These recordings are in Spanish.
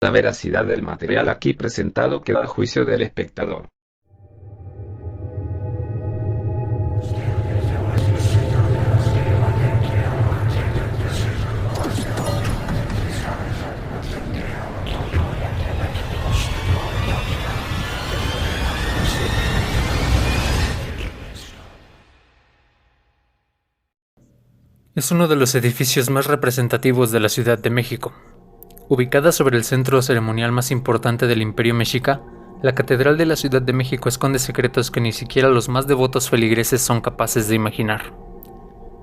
La veracidad del material aquí presentado queda a juicio del espectador. Es uno de los edificios más representativos de la Ciudad de México. Ubicada sobre el centro ceremonial más importante del Imperio Mexica, la Catedral de la Ciudad de México esconde secretos que ni siquiera los más devotos feligreses son capaces de imaginar.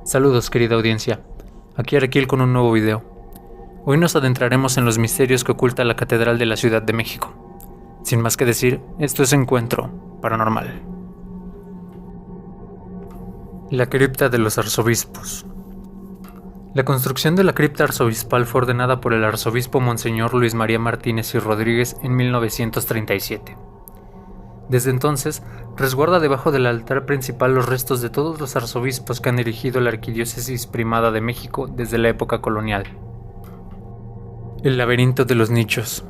Saludos, querida audiencia. Aquí Araquil con un nuevo video. Hoy nos adentraremos en los misterios que oculta la Catedral de la Ciudad de México. Sin más que decir, esto es Encuentro Paranormal. La cripta de los arzobispos. La construcción de la cripta arzobispal fue ordenada por el arzobispo Monseñor Luis María Martínez y Rodríguez en 1937. Desde entonces, resguarda debajo del altar principal los restos de todos los arzobispos que han dirigido la Arquidiócesis Primada de México desde la época colonial. El laberinto de los nichos.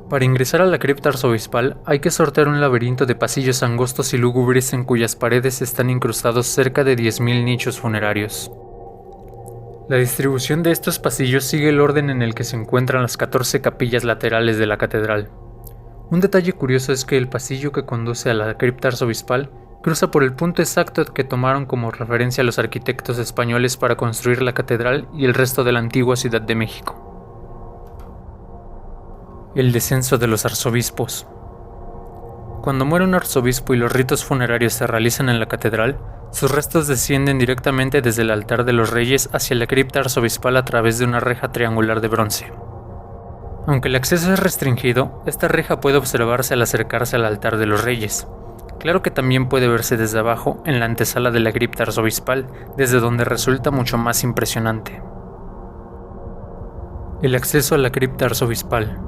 Para ingresar a la cripta arzobispal hay que sortear un laberinto de pasillos angostos y lúgubres en cuyas paredes están incrustados cerca de 10.000 nichos funerarios. La distribución de estos pasillos sigue el orden en el que se encuentran las 14 capillas laterales de la catedral. Un detalle curioso es que el pasillo que conduce a la cripta arzobispal cruza por el punto exacto que tomaron como referencia los arquitectos españoles para construir la catedral y el resto de la antigua Ciudad de México. El descenso de los arzobispos. Cuando muere un arzobispo y los ritos funerarios se realizan en la catedral, sus restos descienden directamente desde el altar de los reyes hacia la cripta arzobispal a través de una reja triangular de bronce. Aunque el acceso es restringido, esta reja puede observarse al acercarse al altar de los reyes. Claro que también puede verse desde abajo, en la antesala de la cripta arzobispal, desde donde resulta mucho más impresionante. El acceso a la cripta arzobispal.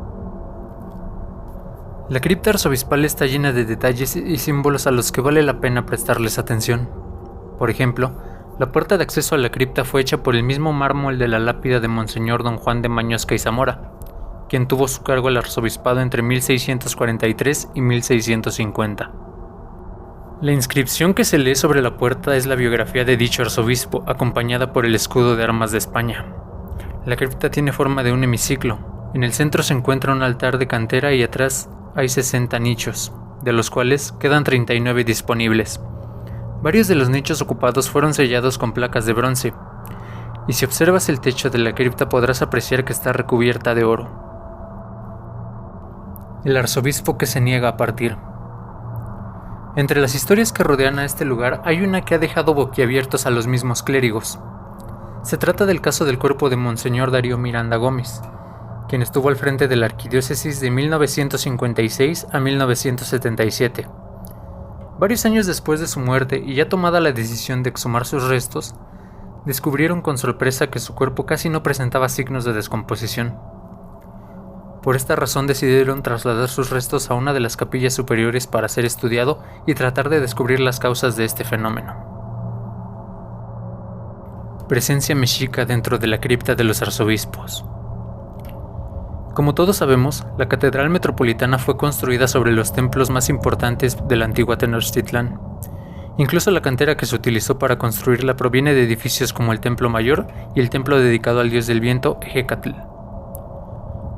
La cripta arzobispal está llena de detalles y símbolos a los que vale la pena prestarles atención. Por ejemplo, la puerta de acceso a la cripta fue hecha por el mismo mármol de la lápida de Monseñor Don Juan de Mañosca y Zamora, quien tuvo a su cargo el arzobispado entre 1643 y 1650. La inscripción que se lee sobre la puerta es la biografía de dicho arzobispo, acompañada por el escudo de armas de España. La cripta tiene forma de un hemiciclo. En el centro se encuentra un altar de cantera y atrás hay 60 nichos, de los cuales quedan 39 disponibles. Varios de los nichos ocupados fueron sellados con placas de bronce, y si observas el techo de la cripta podrás apreciar que está recubierta de oro. El arzobispo que se niega a partir. Entre las historias que rodean a este lugar hay una que ha dejado boquiabiertos a los mismos clérigos. Se trata del caso del cuerpo de Monseñor Darío Miranda Gómez, quien estuvo al frente de la arquidiócesis de 1956 a 1977. Varios años después de su muerte y ya tomada la decisión de exhumar sus restos, descubrieron con sorpresa que su cuerpo casi no presentaba signos de descomposición. Por esta razón decidieron trasladar sus restos a una de las capillas superiores para ser estudiado y tratar de descubrir las causas de este fenómeno. Presencia mexica dentro de la cripta de los arzobispos. Como todos sabemos, la Catedral Metropolitana fue construida sobre los templos más importantes de la antigua Tenochtitlán. Incluso la cantera que se utilizó para construirla proviene de edificios como el Templo Mayor y el templo dedicado al dios del viento, Ejecatl.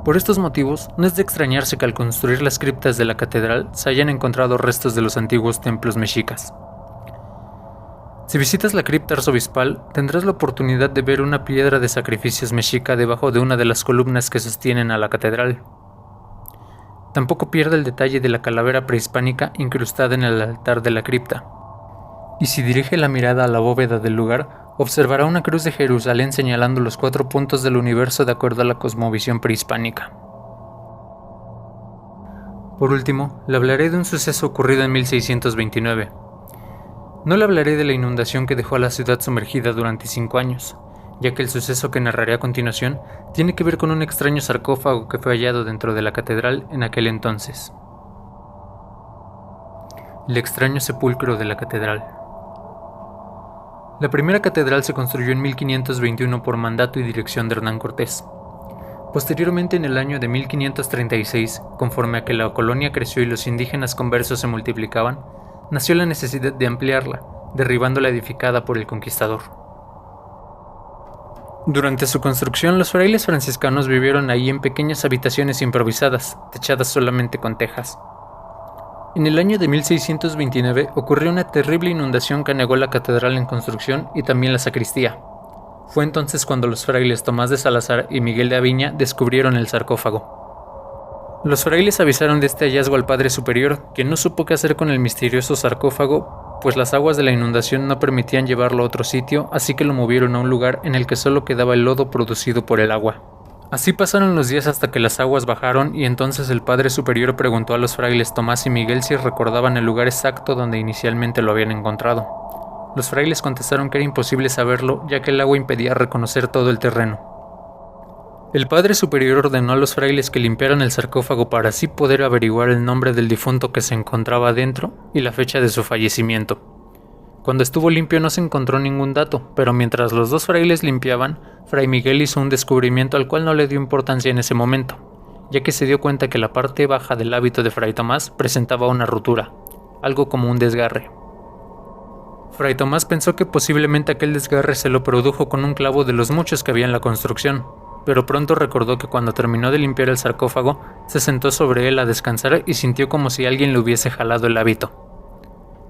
Por estos motivos, no es de extrañarse que al construir las criptas de la catedral se hayan encontrado restos de los antiguos templos mexicas. Si visitas la cripta arzobispal, tendrás la oportunidad de ver una piedra de sacrificios mexica debajo de una de las columnas que sostienen a la catedral. Tampoco pierde el detalle de la calavera prehispánica incrustada en el altar de la cripta. Y si dirige la mirada a la bóveda del lugar, observará una cruz de Jerusalén señalando los 4 puntos del universo de acuerdo a la cosmovisión prehispánica. Por último, le hablaré de un suceso ocurrido en 1629. No le hablaré de la inundación que dejó a la ciudad sumergida durante 5 años, ya que el suceso que narraré a continuación tiene que ver con un extraño sarcófago que fue hallado dentro de la catedral en aquel entonces. El extraño sepulcro de la catedral. La primera catedral se construyó en 1521 por mandato y dirección de Hernán Cortés. Posteriormente, en el año de 1536, conforme a que la colonia creció y los indígenas conversos se multiplicaban, nació la necesidad de ampliarla, derribando la edificada por el conquistador. Durante su construcción, los frailes franciscanos vivieron ahí en pequeñas habitaciones improvisadas, techadas solamente con tejas. En el año de 1629 ocurrió una terrible inundación que anegó la catedral en construcción y también la sacristía. Fue entonces cuando los frailes Tomás de Salazar y Miguel de Aviña descubrieron el sarcófago. Los frailes avisaron de este hallazgo al Padre Superior, quien no supo qué hacer con el misterioso sarcófago, pues las aguas de la inundación no permitían llevarlo a otro sitio, así que lo movieron a un lugar en el que solo quedaba el lodo producido por el agua. Así pasaron los días hasta que las aguas bajaron y entonces el Padre Superior preguntó a los frailes Tomás y Miguel si recordaban el lugar exacto donde inicialmente lo habían encontrado. Los frailes contestaron que era imposible saberlo, ya que el agua impedía reconocer todo el terreno. El Padre Superior ordenó a los frailes que limpiaran el sarcófago para así poder averiguar el nombre del difunto que se encontraba dentro y la fecha de su fallecimiento. Cuando estuvo limpio no se encontró ningún dato, pero mientras los dos frailes limpiaban, Fray Miguel hizo un descubrimiento al cual no le dio importancia en ese momento, ya que se dio cuenta que la parte baja del hábito de Fray Tomás presentaba una rotura, algo como un desgarre. Fray Tomás pensó que posiblemente aquel desgarre se lo produjo con un clavo de los muchos que había en la construcción, pero pronto recordó que cuando terminó de limpiar el sarcófago, se sentó sobre él a descansar y sintió como si alguien le hubiese jalado el hábito.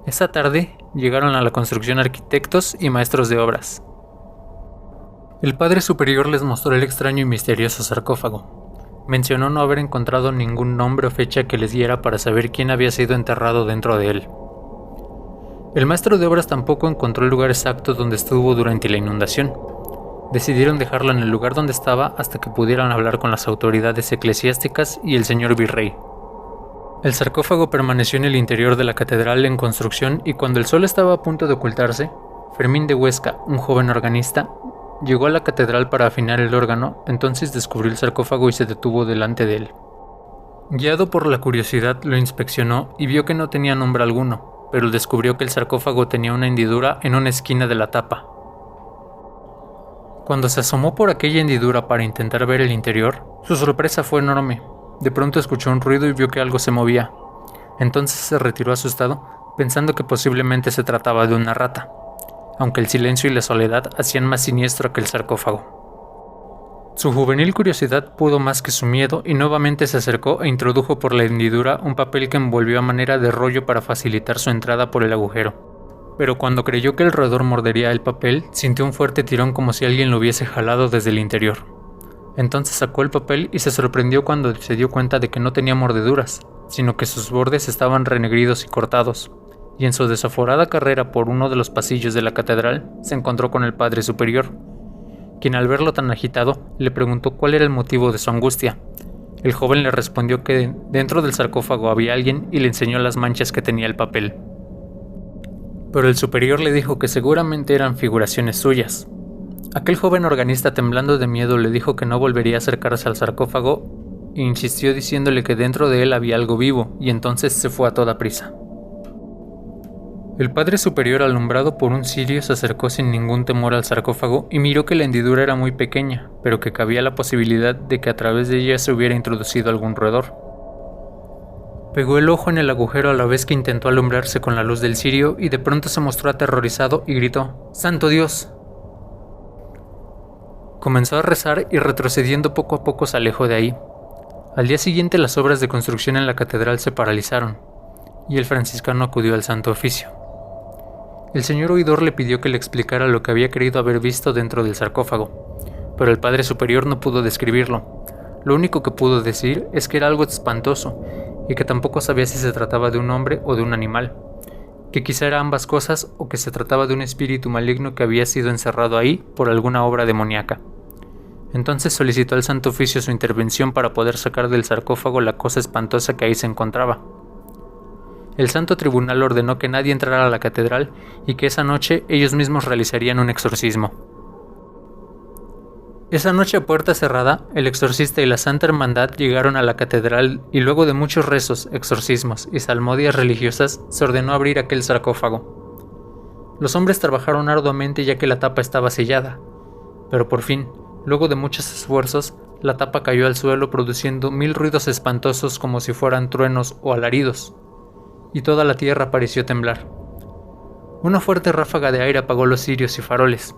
Esa tarde llegaron a la construcción arquitectos y maestros de obras. El Padre Superior les mostró el extraño y misterioso sarcófago. Mencionó no haber encontrado ningún nombre o fecha que les diera para saber quién había sido enterrado dentro de él. El maestro de obras tampoco encontró el lugar exacto donde estuvo durante la inundación. Decidieron dejarlo en el lugar donde estaba hasta que pudieran hablar con las autoridades eclesiásticas y el señor virrey. El sarcófago permaneció en el interior de la catedral en construcción y cuando el sol estaba a punto de ocultarse, Fermín de Huesca, un joven organista, llegó a la catedral para afinar el órgano, entonces descubrió el sarcófago y se detuvo delante de él. Guiado por la curiosidad, lo inspeccionó y vio que no tenía nombre alguno, pero descubrió que el sarcófago tenía una hendidura en una esquina de la tapa. Cuando se asomó por aquella hendidura para intentar ver el interior, su sorpresa fue enorme. De pronto escuchó un ruido y vio que algo se movía. Entonces se retiró asustado, pensando que posiblemente se trataba de una rata, aunque el silencio y la soledad hacían más siniestro aquel sarcófago. Su juvenil curiosidad pudo más que su miedo y nuevamente se acercó e introdujo por la hendidura un papel que envolvió a manera de rollo para facilitar su entrada por el agujero. Pero cuando creyó que el roedor mordería el papel, sintió un fuerte tirón como si alguien lo hubiese jalado desde el interior. Entonces sacó el papel y se sorprendió cuando se dio cuenta de que no tenía mordeduras, sino que sus bordes estaban renegridos y cortados, y en su desaforada carrera por uno de los pasillos de la catedral se encontró con el Padre Superior, quien al verlo tan agitado le preguntó cuál era el motivo de su angustia. El joven le respondió que dentro del sarcófago había alguien y le enseñó las manchas que tenía el papel. Pero el superior le dijo que seguramente eran figuraciones suyas. Aquel joven organista, temblando de miedo, le dijo que no volvería a acercarse al sarcófago e insistió diciéndole que dentro de él había algo vivo, y entonces se fue a toda prisa. El Padre Superior, alumbrado por un cirio, se acercó sin ningún temor al sarcófago y miró que la hendidura era muy pequeña, pero que cabía la posibilidad de que a través de ella se hubiera introducido algún roedor. Pegó el ojo en el agujero a la vez que intentó alumbrarse con la luz del cirio y de pronto se mostró aterrorizado y gritó: ¡Santo Dios! Comenzó a rezar y retrocediendo poco a poco se alejó de ahí. Al día siguiente las obras de construcción en la catedral se paralizaron y el franciscano acudió al Santo Oficio. El señor oidor le pidió que le explicara lo que había creído haber visto dentro del sarcófago, pero el Padre Superior no pudo describirlo. Lo único que pudo decir es que era algo espantoso y que tampoco sabía si se trataba de un hombre o de un animal, que quizá era ambas cosas o que se trataba de un espíritu maligno que había sido encerrado ahí por alguna obra demoníaca. Entonces solicitó al Santo Oficio su intervención para poder sacar del sarcófago la cosa espantosa que ahí se encontraba. El Santo Tribunal ordenó que nadie entrara a la catedral y que esa noche ellos mismos realizarían un exorcismo. Esa noche a puerta cerrada, el exorcista y la Santa Hermandad llegaron a la catedral y luego de muchos rezos, exorcismos y salmodias religiosas, se ordenó abrir aquel sarcófago. Los hombres trabajaron arduamente ya que la tapa estaba sellada, pero por fin, luego de muchos esfuerzos, la tapa cayó al suelo produciendo 1000 ruidos espantosos como si fueran truenos o alaridos, y toda la tierra pareció temblar. Una fuerte ráfaga de aire apagó los cirios y faroles.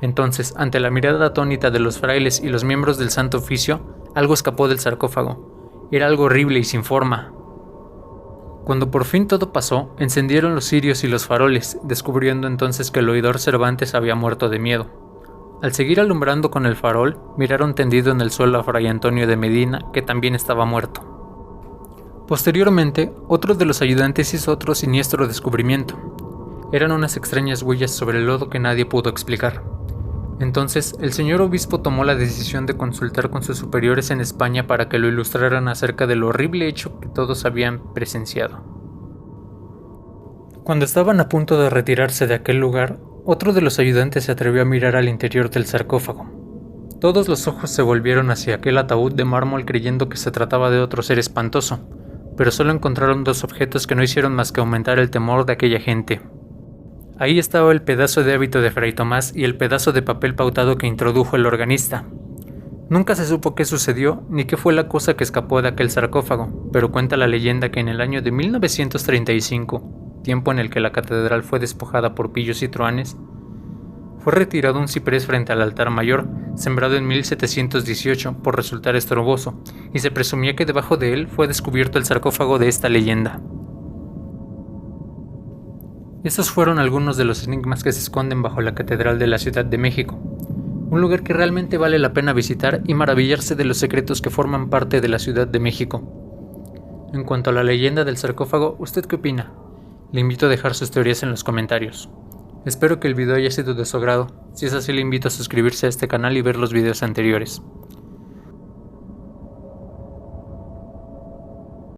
Entonces, ante la mirada atónita de los frailes y los miembros del Santo Oficio, algo escapó del sarcófago. Era algo horrible y sin forma. Cuando por fin todo pasó, encendieron los cirios y los faroles, descubriendo entonces que el oidor Cervantes había muerto de miedo. Al seguir alumbrando con el farol, miraron tendido en el suelo a Fray Antonio de Medina, que también estaba muerto. Posteriormente, otro de los ayudantes hizo otro siniestro descubrimiento. Eran unas extrañas huellas sobre el lodo que nadie pudo explicar. Entonces, el señor obispo tomó la decisión de consultar con sus superiores en España para que lo ilustraran acerca del horrible hecho que todos habían presenciado. Cuando estaban a punto de retirarse de aquel lugar, otro de los ayudantes se atrevió a mirar al interior del sarcófago. Todos los ojos se volvieron hacia aquel ataúd de mármol creyendo que se trataba de otro ser espantoso, pero solo encontraron dos objetos que no hicieron más que aumentar el temor de aquella gente. Ahí estaba el pedazo de hábito de Fray Tomás y el pedazo de papel pautado que introdujo el organista. Nunca se supo qué sucedió ni qué fue la cosa que escapó de aquel sarcófago, pero cuenta la leyenda que en el año de 1935, tiempo en el que la catedral fue despojada por pillos y truanes, fue retirado un ciprés frente al altar mayor, sembrado en 1718 por resultar estorboso, y se presumía que debajo de él fue descubierto el sarcófago de esta leyenda. Estos fueron algunos de los enigmas que se esconden bajo la Catedral de la Ciudad de México, un lugar que realmente vale la pena visitar y maravillarse de los secretos que forman parte de la Ciudad de México. En cuanto a la leyenda del sarcófago, ¿usted qué opina? Le invito a dejar sus teorías en los comentarios. Espero que el video haya sido de su agrado. Si es así, le invito a suscribirse a este canal y ver los videos anteriores.